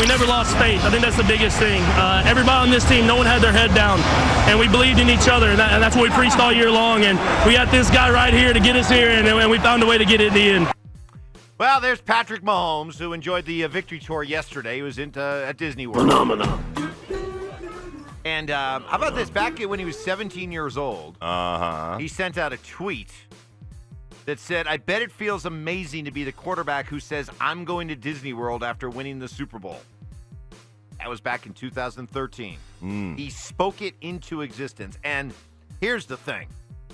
we never lost faith. I think that's the biggest thing. Everybody on this team, no one had their head down, and we believed in each other, and that's what we preached all year long. And we got this guy right here to get us here, and we found a way to get it in the end. Well, there's Patrick Mahomes, who enjoyed the victory tour yesterday. He was at Disney World. Phenomenal. And how about this? Back when he was 17 years old, he sent out a tweet that said, "I bet it feels amazing to be the quarterback who says, 'I'm going to Disney World' after winning the Super Bowl." That was back in 2013. He spoke it into existence. And here's the thing.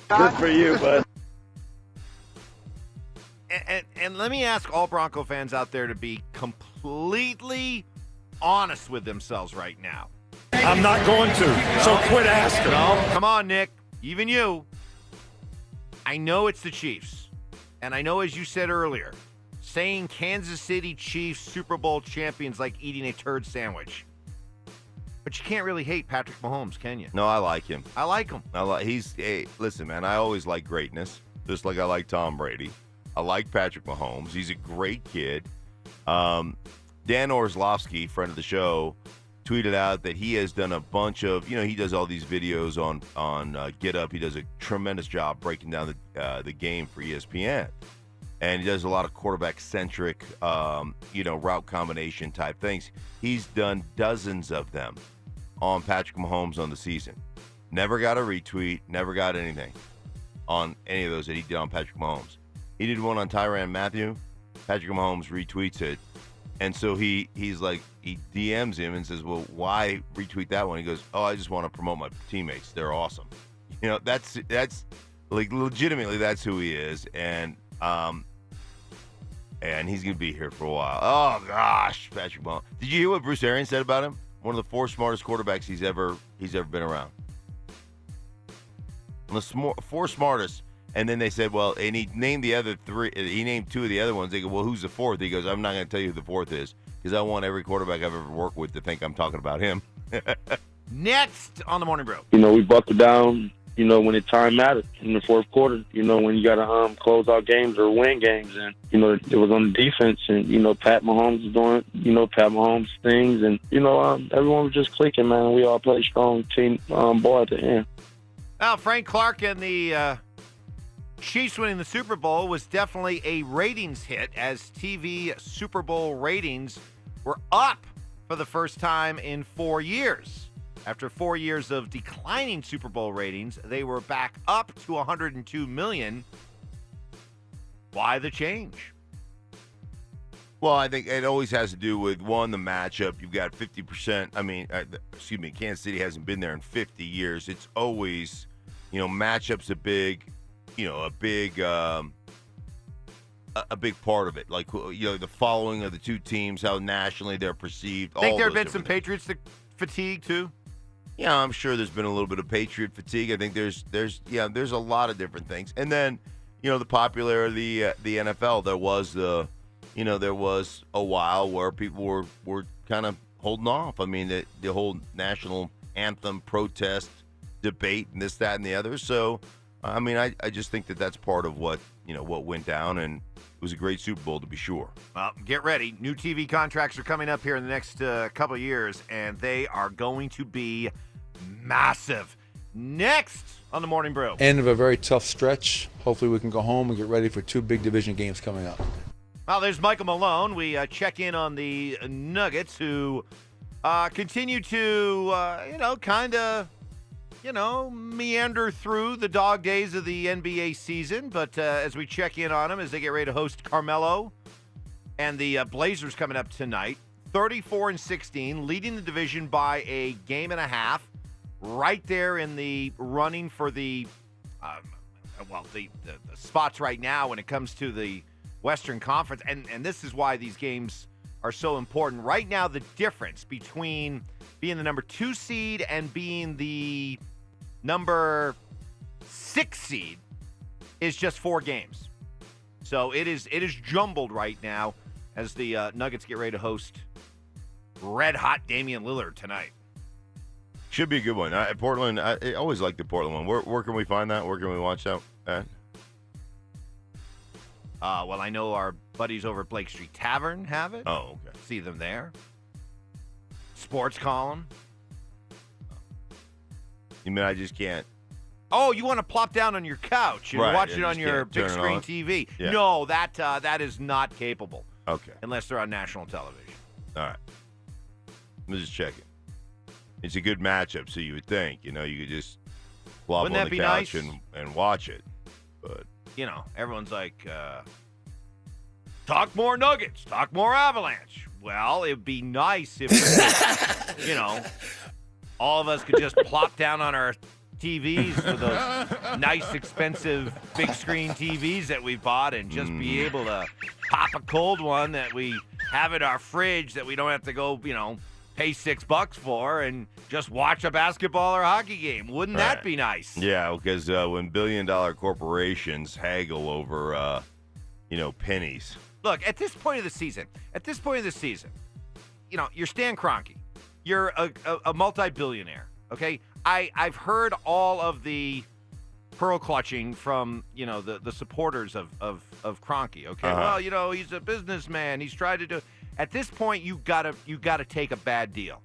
Good for you, bud. And let me ask all Bronco fans out there to be completely honest with themselves right now. I'm not going to, so quit asking. No, come on, Nick. Even you. I know it's the Chiefs. And I know, as you said earlier, saying Kansas City Chiefs Super Bowl champions like eating a turd sandwich. But you can't really hate Patrick Mahomes, can you? No, I like him. I like him. Hey, listen, man, I always like greatness, just like I like Tom Brady. I like Patrick Mahomes. He's a great kid. Dan Orlovsky, friend of the show, tweeted out that he has done a bunch of, he does all these videos on Get Up. He does a tremendous job breaking down the game for ESPN. And he does a lot of quarterback-centric, route combination type things. He's done dozens of them on Patrick Mahomes on the season. Never got a retweet, never got anything on any of those that he did on Patrick Mahomes. He did one on Tyrann Mathieu. Patrick Mahomes retweets it. And so he's like, he DMs him and says, well, why retweet that one? He goes, oh, I just want to promote my teammates. They're awesome. That's like legitimately that's who he is. And he's going to be here for a while. Oh, gosh, Patrick Mahomes. Did you hear what Bruce Arians said about him? One of the 4 smartest quarterbacks he's ever been around. The 4 smartest. And then they said, well, and he named the other 3. He named 2 of the other ones. They go, well, who's the 4th? He goes, I'm not going to tell you who the 4th is because I want every quarterback I've ever worked with to think I'm talking about him. Next on the Morning Brew. We buckled down, when the time mattered in the fourth quarter, when you got to close out games or win games. And, it was on the defense and, Pat Mahomes was doing, Pat Mahomes things. And, everyone was just clicking, man. We all played strong team ball at the end. Well, Frank Clark and the Chiefs winning the Super Bowl was definitely a ratings hit as TV Super Bowl ratings were up for the first time in 4 years. After 4 years of declining Super Bowl ratings, they were back up to 102 million. Why the change? Well, I think it always has to do with, one, the matchup. You've got 50%. Kansas City hasn't been there in 50 years. It's always, matchup's a big part of it. Like, the following of the two teams, how nationally they're perceived. Think there have been some Patriots fatigue too? Yeah, I'm sure there's been a little bit of Patriot fatigue. I think there's a lot of different things. And then, the popularity of the NFL. There was a while where people were kind of holding off. I mean, the whole national anthem protest debate and this, that, and the other. So, I mean, I just think that's part of what went down, and it was a great Super Bowl to be sure. Well, get ready. New TV contracts are coming up here in the next couple of years, and they are going to be massive. Next on the Morning Brew. End of a very tough stretch. Hopefully we can go home and get ready for 2 big division games coming up. Well, there's Michael Malone. We check in on the Nuggets, who continue to, meander through the dog days of the NBA season. But as we check in on them, as they get ready to host Carmelo and the Blazers coming up tonight, 34-16, leading the division by a game and a half, right there in the running for the spots right now when it comes to the Western Conference. And this is why these games are so important. Right now, the difference between being the number 2 seed and being the number 6 seed is just 4 games. So it is jumbled right now as the Nuggets get ready to host red-hot Damian Lillard tonight. Should be a good one. Portland, I always like the Portland one. Where can we find that? Where can we watch that at? Well, I know our buddies over at Blake Street Tavern have it. Oh, okay. See them there. sports column. You mean I just can't? Oh, you want to plop down on your couch and Right, watch I it on just your can't turn big it screen on. TV? Yeah. No, that is not capable Okay. unless they're on national television. All right. I'm just checking. It's a good matchup, so you would think. You could just flop Wouldn't on that the be couch nice? and watch it. But Everyone's like, talk more Nuggets, talk more Avalanche. Well, it'd be nice if, all of us could just plop down on our TVs for those nice, expensive big screen TVs that we bought and just be able to pop a cold one that we have in our fridge that we don't have to go, pay $6 for and just watch a basketball or hockey game. Wouldn't that be nice? yeah, because when billion-dollar corporations haggle over, pennies. Look, at this point of the season, you're Stan Kroenke. You're a multi-billionaire, okay? I've heard all of the pearl clutching from, the supporters of Kroenke, okay? Uh-huh. Well, he's a businessman. He's tried to do. At this point, you gotta take a bad deal,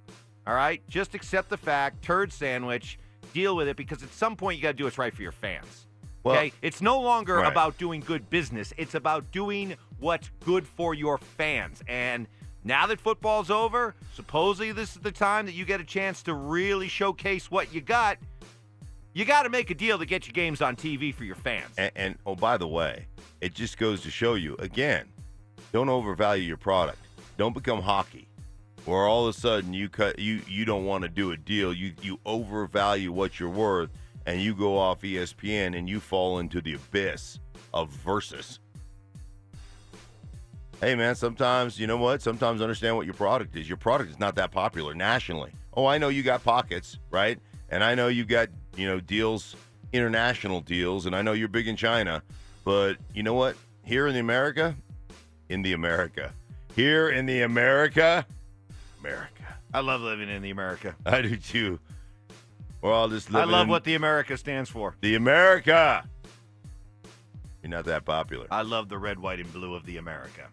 all right? Just accept the fact, turd sandwich, deal with it, because at some point you got to do what's right for your fans. Well, Okay, it's no longer right. about doing good business. It's about doing what's good for your fans. And now that football's over, supposedly this is the time that you get a chance to really showcase what you got. You got to make a deal to get your games on TV for your fans. And oh, by the way, it just goes to show you, again, don't overvalue your product. Don't become hockey, where all of a sudden you don't want to do a deal. You overvalue what you're worth, and you go off ESPN and you fall into the abyss of versus. Hey, man, sometimes, you know what? Sometimes understand what your product is. Your product is not that popular nationally. Oh, I know you got pockets, right? And I know you got, deals, international deals, and I know you're big in China. But you know what? Here in America, I love living in the America. I do too. We're all just living I love in what the America stands for. the America. You're not that popular. I love the red, white, and blue of the America.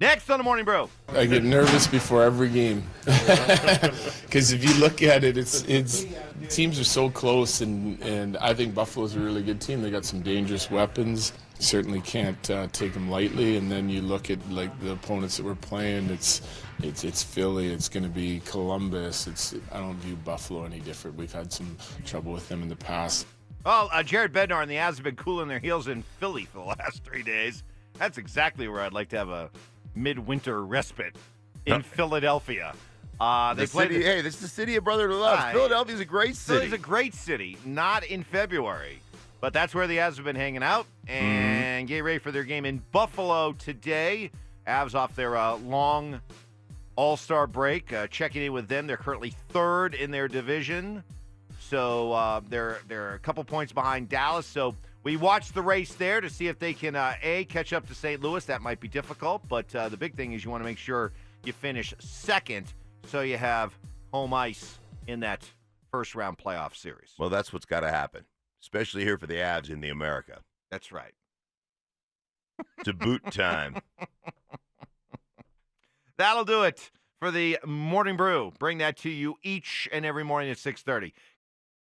Next on the Morning Brew. I get nervous before every game because if you look at it, it's teams are so close, and I think Buffalo's a really good team. They got some dangerous weapons. Certainly can't take them lightly. And then you look at like the opponents that we're playing. It's Philly. It's going to be Columbus. I don't view Buffalo any different. We've had some trouble with them in the past. Well, Jared Bednar and the Avs have been cooling their heels in Philly for the last 3 days. That's exactly where I'd like to have a midwinter respite in Philadelphia. This is the city of brotherly love. Philadelphia's a great city. Philly's a great city, not in February. But that's where the Avs have been hanging out and get ready for their game in Buffalo today. Avs off their long All-Star break. Checking in with them. They're currently third in their division. So they're a couple points behind Dallas. So we watched the race there to see if they can, catch up to St. Louis. That might be difficult. But the big thing is you want to make sure you finish second so you have home ice in that first-round playoff series. Well, that's what's got to happen, especially here for the Avs in the America. That's right. It's a boot time. That'll do it for the Morning Brew. Bring that to you each and every morning at 6:30.